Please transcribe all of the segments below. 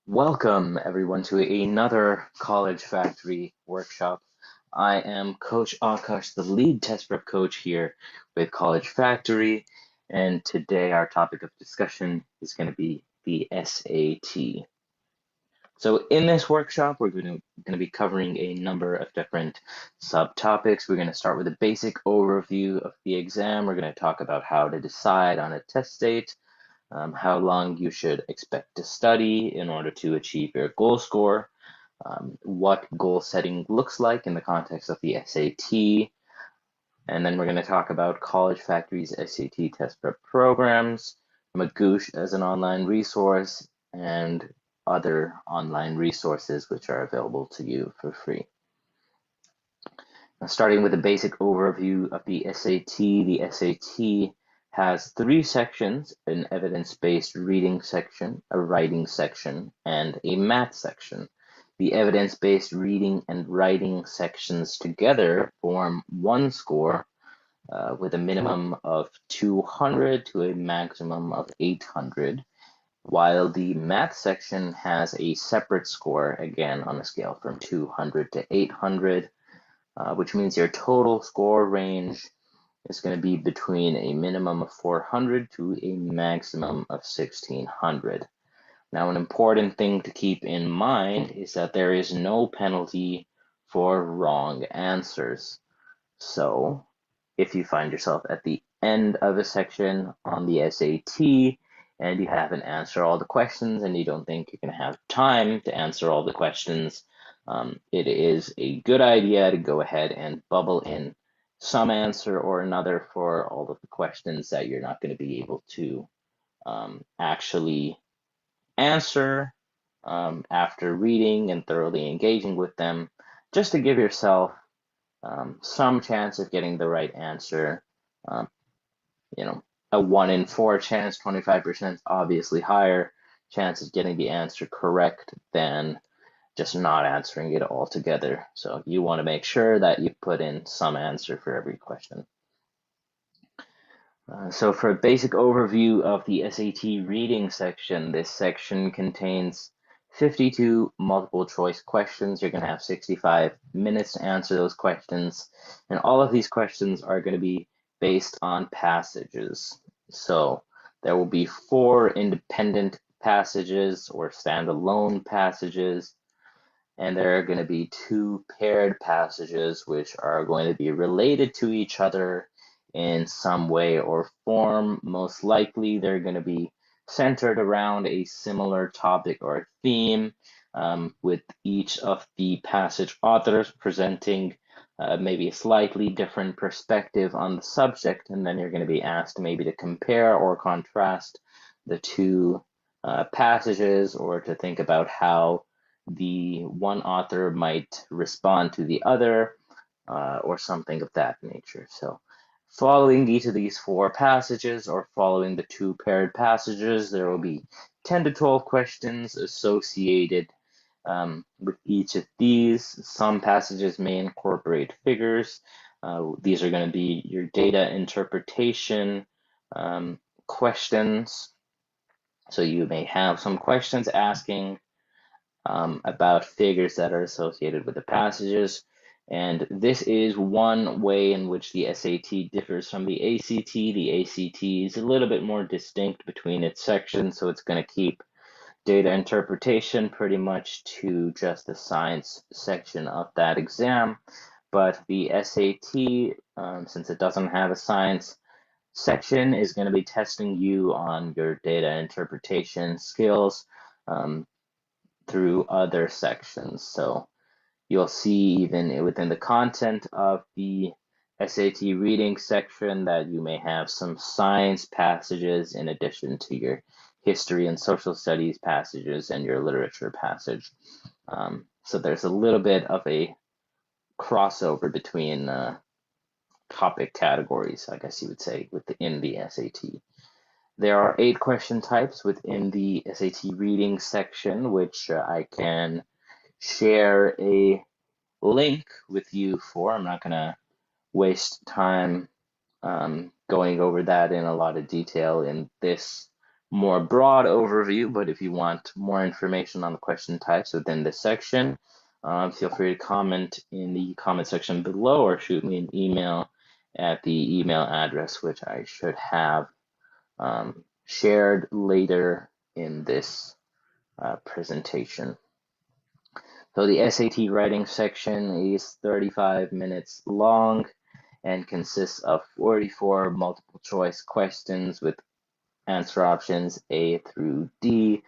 Welcome everyone to another College Factory workshop. I am Coach Akash, the lead test prep coach here with College Factory, and today our topic of discussion is going to be the SAT. So in this workshop, we're going to be covering a number of different subtopics. We're going to start with a basic overview of the exam. We're going to talk about how to decide on a test date, how long you should expect to study in order to achieve your goal score, what goal setting looks like in the context of the SAT, and then we're going to talk about College Factory's SAT test prep programs, Magoosh as an online resource, and other online resources which are available to you for free. Now, starting with a basic overview of the SAT has three sections: an evidence-based reading section, a writing section, and a math section. The evidence-based reading and writing sections together form one score with a minimum of 200 to a maximum of 800, while the math section has a separate score, again on a scale from 200 to 800, which means your total score range is going to be between a minimum of 400 to a maximum of 1600. Now, an important thing to keep in mind is that there is no penalty for wrong answers. So, if you find yourself at the end of a section on the SAT and you haven't answered all the questions and you don't think you're going to have time to answer all the questions, it is a good idea to go ahead and bubble in some answer or another for all of the questions that you're not going to be able to actually answer after reading and thoroughly engaging with them, just to give yourself some chance of getting the right answer. Um, a 1 in 4 chance, 25% obviously higher chance of getting the answer correct than just not answering it altogether. So you want to make sure that you put in some answer for every question. So for a basic overview of the SAT reading section, this section contains 52 multiple choice questions. You're going to have 65 minutes to answer those questions. And all of these questions are going to be based on passages. So there will be 4 independent passages or standalone passages. And there are going to be 2 paired passages which are going to be related to each other in some way or form. Most likely, they're going to be centered around a similar topic or theme, with each of the passage authors presenting maybe a slightly different perspective on the subject, and then you're going to be asked maybe to compare or contrast the two passages, or to think about how the one author might respond to the other, or something of that nature. So following each of these 4 passages, or following the 2 paired passages, there will be 10 to 12 questions associated with each of these. Some passages may incorporate figures. These are going to be your data interpretation questions. So you may have some questions asking about figures that are associated with the passages. And this is one way in which the SAT differs from the ACT. The ACT is a little bit more distinct between its sections, so it's going to keep data interpretation pretty much to just the science section of that exam. But the SAT, since it doesn't have a science section, is going to be testing you on your data interpretation skills through other sections. So you'll see even within the content of the SAT reading section that you may have some science passages in addition to your history and social studies passages and your literature passage. So there's a little bit of a crossover between topic categories, I guess you would say, within the SAT. There are 8 question types within the SAT reading section, which I can share a link with you for. I'm not going to waste time going over that in a lot of detail in this more broad overview, but if you want more information on the question types within this section, feel free to comment in the comment section below or shoot me an email at the email address, which I should have shared later in this presentation. So the SAT writing section is 35 minutes long and consists of 44 multiple choice questions with answer options A through D.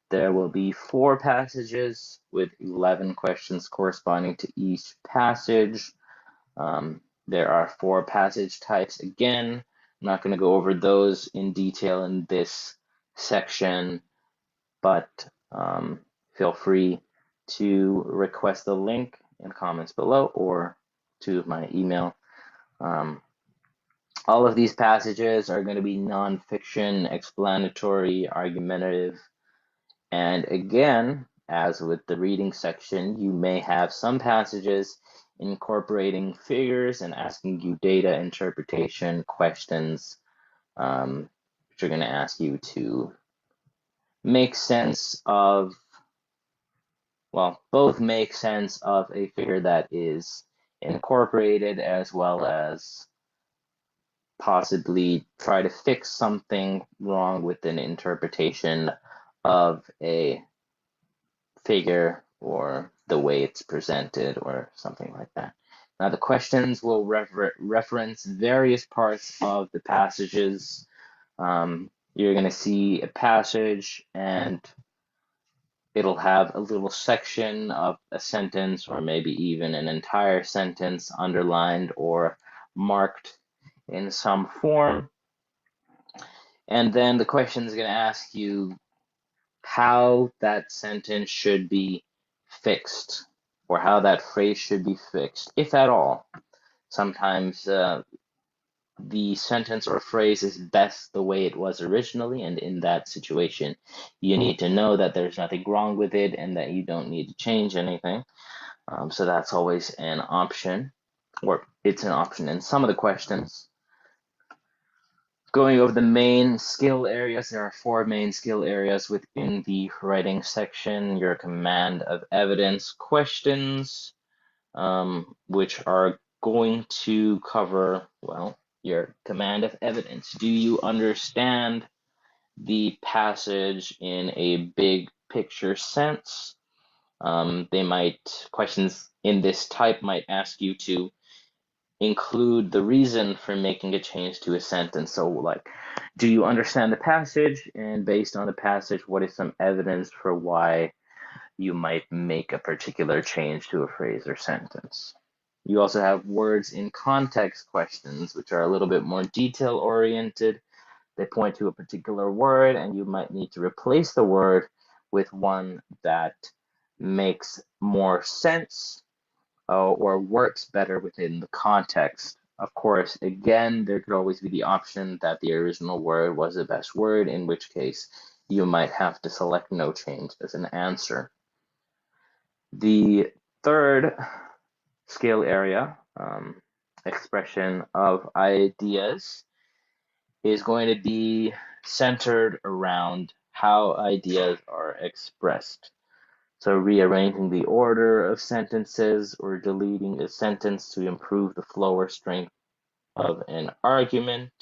There will be 4 passages with 11 questions corresponding to each passage. There are 4 passage types. Again, I'm not going to go over those in detail in this section, but feel free to request the link in comments below or to my email. All of these passages are going to be nonfiction, explanatory, argumentative, and again, as with the reading section, you may have some passages incorporating figures and asking you data interpretation questions, which are going to ask you to make sense of, well, both make sense of a figure that is incorporated as well as possibly try to fix something wrong with an interpretation of a figure or the way it's presented or something like that. Now the questions will reference various parts of the passages. You're going to see a passage and it'll have a little section of a sentence or maybe even an entire sentence underlined or marked in some form. And then the question is going to ask you how that sentence should be fixed or how that phrase should be fixed, if at all. Sometimes the sentence or phrase is best the way it was originally, and in that situation, you need to know that there's nothing wrong with it and that you don't need to change anything. So that's always an option, or it's an option in some of the questions. Going over the main skill areas, there are 4 main skill areas within the writing section. Your command of evidence questions, which are going to cover, well, your command of evidence. Do you understand the passage in a big picture sense? Questions in this type might ask you to include the reason for making a change to a sentence. So like, do you understand the passage? And based on the passage, what is some evidence for why you might make a particular change to a phrase or sentence? You also have words in context questions, which are a little bit more detail oriented. They point to a particular word and you might need to replace the word with one that makes more sense or works better within the context. Of course, again, there could always be the option that the original word was the best word, in which case you might have to select no change as an answer. The third skill area, expression of ideas, is going to be centered around how ideas are expressed. So rearranging the order of sentences or deleting a sentence to improve the flow or strength of an argument.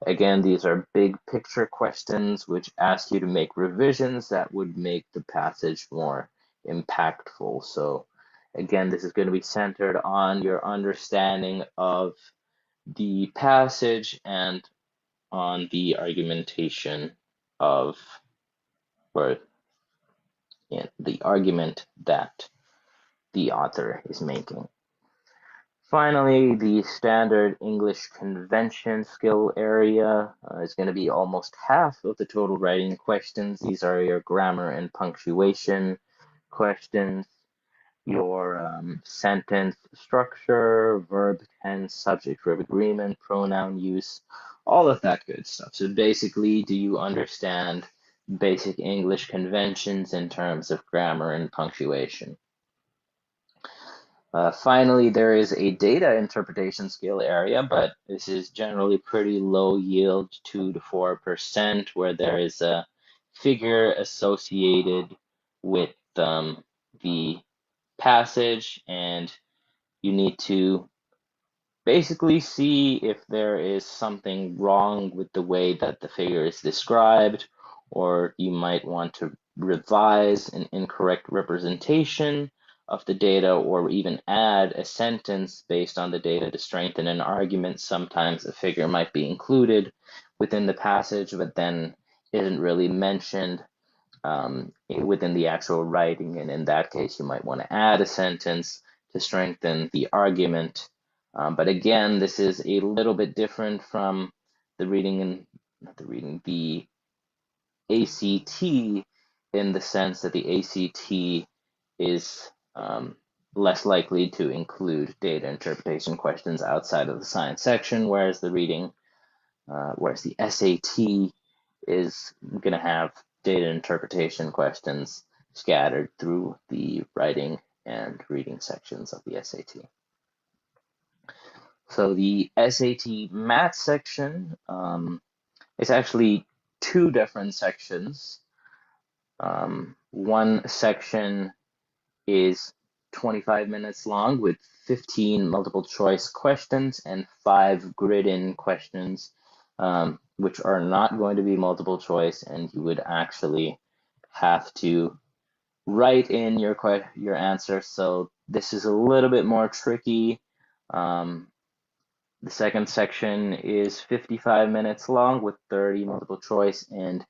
Again, these are big picture questions which ask you to make revisions that would make the passage more impactful. So again, this is going to be centered on your understanding of the passage and on the argumentation of, or the argument that the author is making. Finally, the standard English convention skill area is going to be almost half of the total writing questions. These are your grammar and punctuation questions, your sentence structure, verb tense, subject verb agreement, pronoun use, all of that good stuff. So basically, do you understand basic English conventions in terms of grammar and punctuation? Finally, there is a data interpretation skill area, but this is generally pretty low yield, 2 to 4%, where there is a figure associated with the passage, and you need to basically see if there is something wrong with the way that the figure is described, or you might want to revise an incorrect representation of the data, or even add a sentence based on the data to strengthen an argument. Sometimes a figure might be included within the passage, but then isn't really mentioned within the actual writing, and in that case, you might want to add a sentence to strengthen the argument. But again, this is a little bit different from the reading and not the reading, the ACT, in the sense that the ACT is less likely to include data interpretation questions outside of the science section, whereas the SAT is going to have data interpretation questions scattered through the writing and reading sections of the SAT. So the SAT math section is actually two different sections. One section is 25 minutes long with 15 multiple choice questions and 5 grid-in questions, which are not going to be multiple choice, and you would actually have to write in your answer. So this is a little bit more tricky. The second section is 55 minutes long with 30 multiple choice and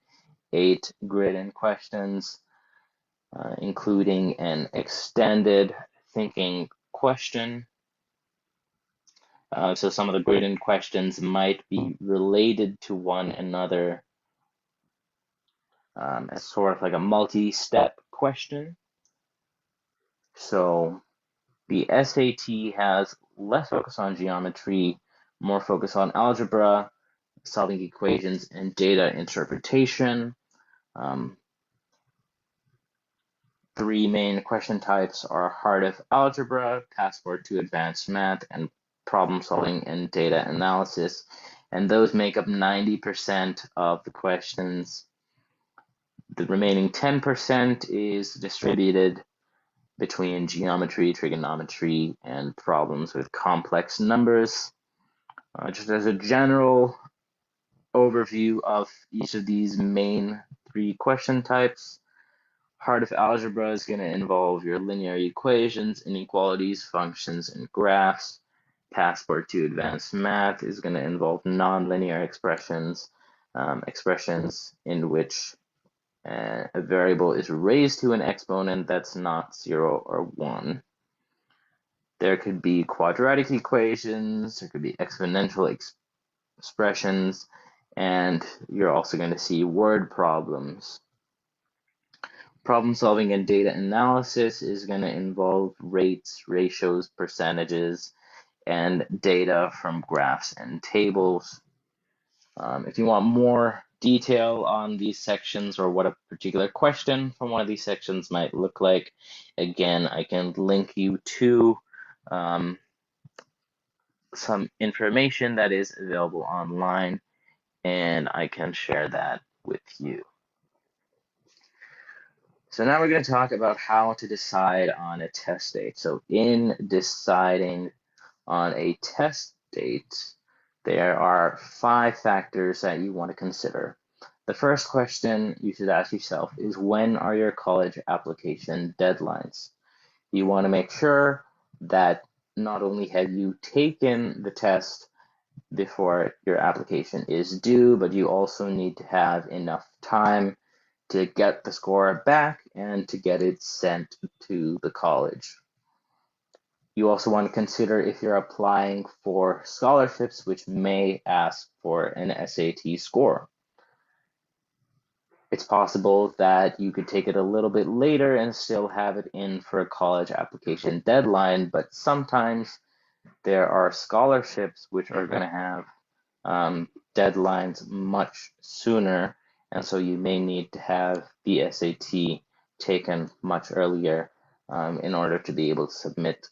8 grid-in questions, including an extended thinking question. So some of the grid-in questions might be related to one another as sort of like a multi-step question. So the SAT has less focus on geometry, more focus on algebra, solving equations, and data interpretation. Three main question types are heart of algebra, passport to advanced math, and problem solving and data analysis. And those make up 90% of the questions. The remaining 10% is distributed between geometry, trigonometry, and problems with complex numbers. Just as a general overview of each of these main 3 question types, heart of algebra is going to involve your linear equations, inequalities, functions, and graphs. Passport to advanced math is going to involve nonlinear expressions, expressions in which a variable is raised to an exponent that's not 0 or 1. There could be quadratic equations, there could be exponential expressions, and you're also going to see word problems. Problem solving and data analysis is going to involve rates, ratios, percentages, and data from graphs and tables. If you want more detail on these sections or what a particular question from one of these sections might look like, again, I can link you to some information that is available online, and I can share that with you. So now we're going to talk about how to decide on a test date. So in deciding on a test date, there are 5 factors that you want to consider. The first question you should ask yourself is, when are your college application deadlines? You want to make sure that not only have you taken the test before your application is due, but you also need to have enough time to get the score back and to get it sent to the college. You also want to consider if you're applying for scholarships, which may ask for an SAT score. It's possible that you could take it a little bit later and still have it in for a college application deadline, but sometimes there are scholarships which are going to have deadlines much sooner, and so you may need to have the SAT taken much earlier in order to be able to submit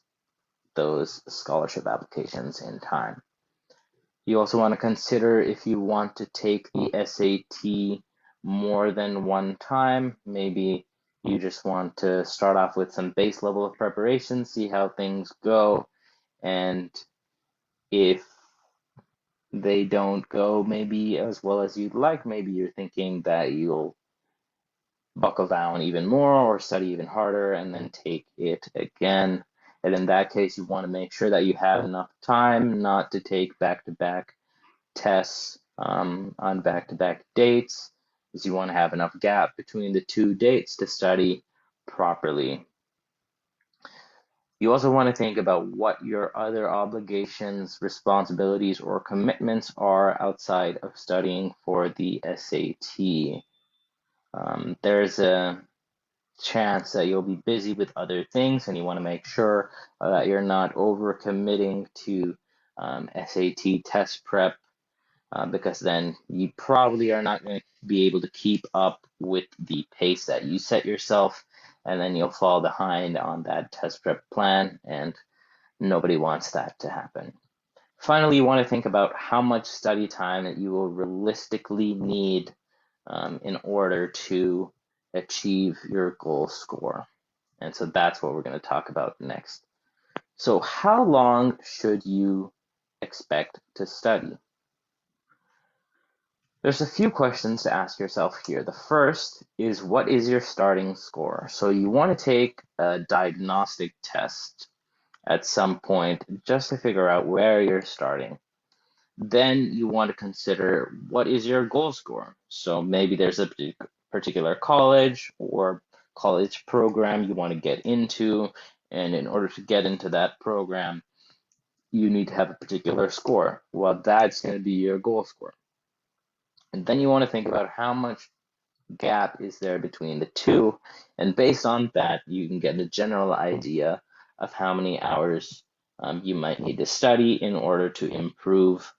those scholarship applications in time. You also want to consider if you want to take the SAT more than one time. Maybe you just want to start off with some base level of preparation, see how things go, and if they don't go maybe as well as you'd like, maybe you're thinking that you'll buckle down even more or study even harder and then take it again. And in that case, you want to make sure that you have enough time not to take back-to-back tests on back-to-back dates, because you want to have enough gap between the two dates to study properly. You also want to think about what your other obligations, responsibilities, or commitments are outside of studying for the SAT. There's a chance that you'll be busy with other things, and you want to make sure that you're not overcommitting to SAT test prep, because then you probably are not going to be able to keep up with the pace that you set yourself, and then you'll fall behind on that test prep plan, and nobody wants that to happen. Finally, you want to think about how much study time that you will realistically need in order to achieve your goal score. And so that's what we're going to talk about next. So how long should you expect to study? There's a few questions to ask yourself here. The first is, what is your starting score? So you want to take a diagnostic test at some point just to figure out where you're starting. Then you want to consider, what is your goal score? So maybe there's a particular college or college program you want to get into, and in order to get into that program, you need to have a particular score. Well, that's going to be your goal score. And then you want to think about how much gap is there between the two, and based on that, you can get a general idea of how many hours you might need to study in order to improve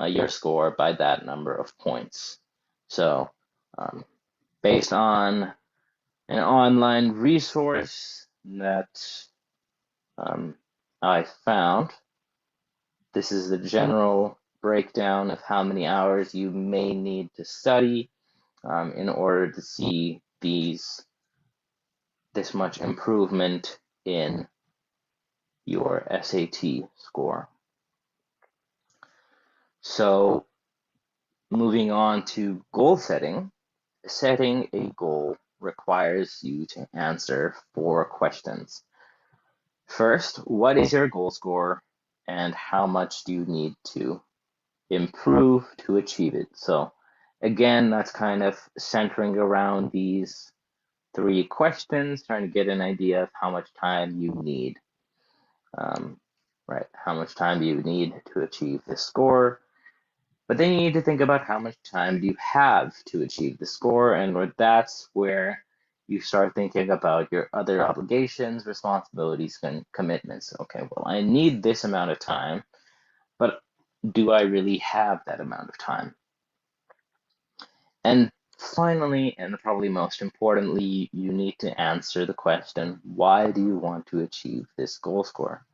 your score by that number of points. So based on an online resource that I found, this is the general breakdown of how many hours you may need to study in order to see this much improvement in your SAT score. So moving on to goal setting. Setting a goal requires you to answer 4 questions. First, what is your goal score and how much do you need to improve to achieve it? So again, that's kind of centering around these 3 questions, trying to get an idea of how much time you need. Right, how much time do you need to achieve this score? But then you need to think about how much time do you have to achieve the score, and that's where you start thinking about your other obligations, responsibilities, and commitments. Okay, well, I need this amount of time, but do I really have that amount of time? And finally, and probably most importantly, you need to answer the question, why do you want to achieve this goal score?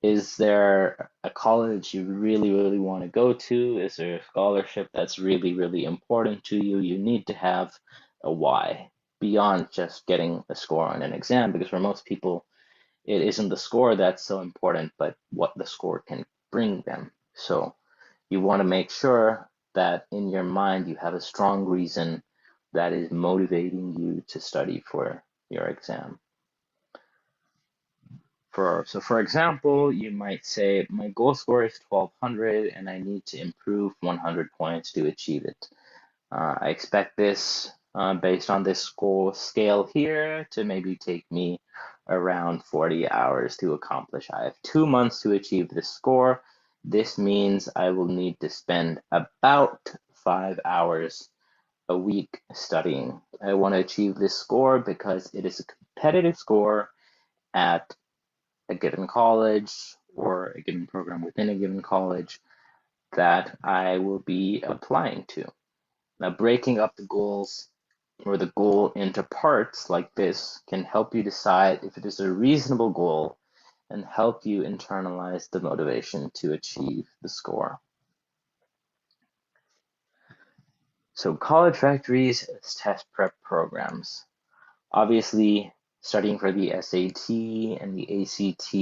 Is there a college you really, really want to go to? Is there a scholarship that's really, really important to you? You need to have a why beyond just getting a score on an exam, because for most people, it isn't the score that's so important, but what the score can bring them. So you want to make sure that in your mind you have a strong reason that is motivating you to study for your exam. For example, you might say, my goal score is 1200 and I need to improve 100 points to achieve it. I expect this based on this score scale here to maybe take me around 40 hours to accomplish. I have 2 months to achieve this score. This means I will need to spend about 5 hours a week studying. I want to achieve this score because it is a competitive score at a given college or a given program within a given college that I will be applying to. Now, breaking up the goals or the goal into parts like this can help you decide if it is a reasonable goal and help you internalize the motivation to achieve the score. So College Factory's test prep programs. Obviously, studying for the SAT and the ACT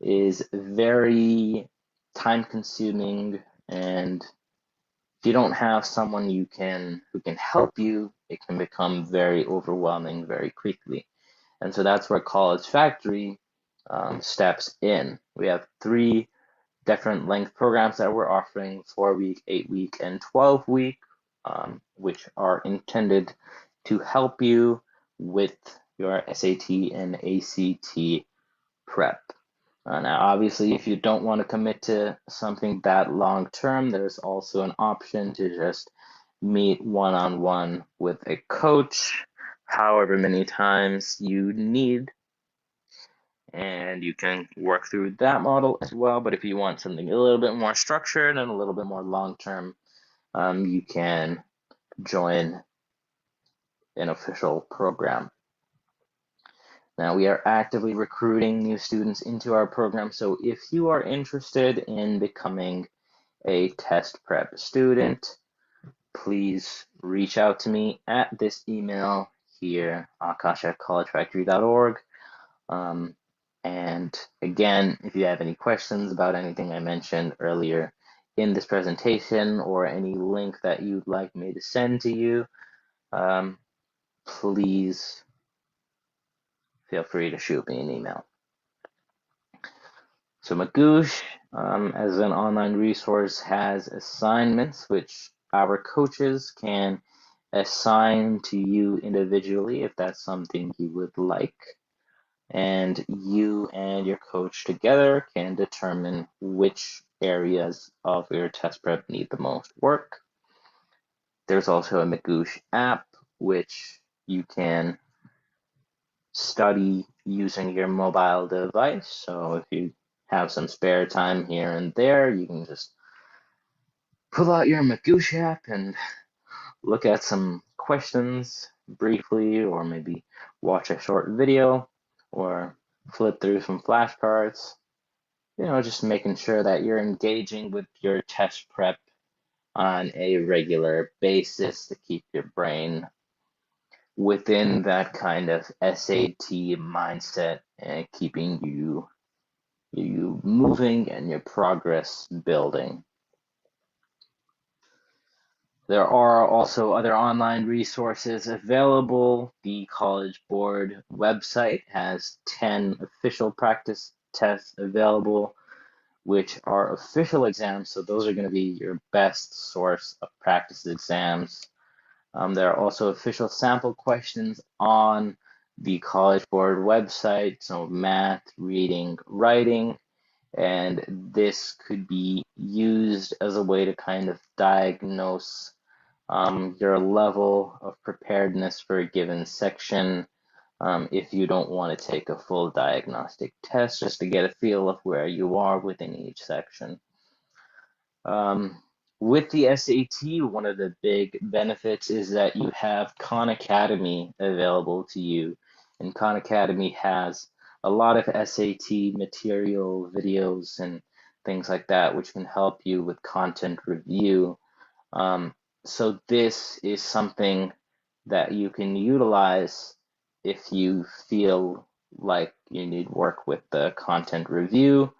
is very time consuming, and if you don't have someone who can help you, it can become very overwhelming very quickly. And so that's where College Factory steps in. We have 3 different length programs that we're offering: 4-week, 8-week, and 12-week, which are intended to help you with your SAT and ACT prep. Now, obviously, if you don't want to commit to something that long term, there's also an option to just meet one-on-one with a coach, however many times you need, and you can work through that model as well. But if you want something a little bit more structured and a little bit more long-term, you can join an official program. Now, we are actively recruiting new students into our program, so if you are interested in becoming a test prep student, please reach out to me at this email here, akash@collegefactory.org. And again, if you have any questions about anything I mentioned earlier in this presentation or any link that you'd like me to send to you, please feel free to shoot me an email. So Magoosh, as an online resource, has assignments which our coaches can assign to you individually if that's something you would like. And you and your coach together can determine which areas of your test prep need the most work. There's also a Magoosh app, which you can study using your mobile device. So if you have some spare time here and there, you can just pull out your Magoosh app and look at some questions briefly, or maybe watch a short video, or flip through some flashcards. Just making sure that you're engaging with your test prep on a regular basis to keep your brain within that kind of SAT mindset and keeping you moving and your progress building. There are also other online resources available. The College Board website has 10 official practice tests available, which are official exams, so those are going to be your best source of practice exams. There are also official sample questions on the College Board website, so math, reading, writing, and this could be used as a way to kind of diagnose your level of preparedness for a given section, if you don't want to take a full diagnostic test, just to get a feel of where you are within each section. With the SAT, one of the big benefits is that you have Khan Academy available to you, and Khan Academy has a lot of SAT material, videos, and things like that, which can help you with content review. So this is something that you can utilize if you feel like you need work with the content review.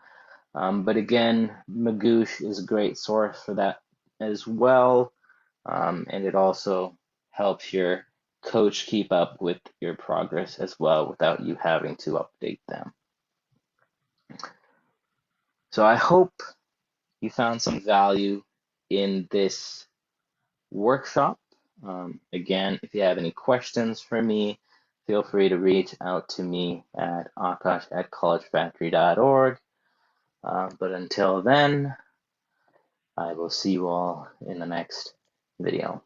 But again, Magoosh is a great source for that as well. And it also helps your coach keep up with your progress as well without you having to update them. So I hope you found some value in this workshop. Again, if you have any questions for me, feel free to reach out to me at akash@collegefactory.org. But until then, I will see you all in the next video.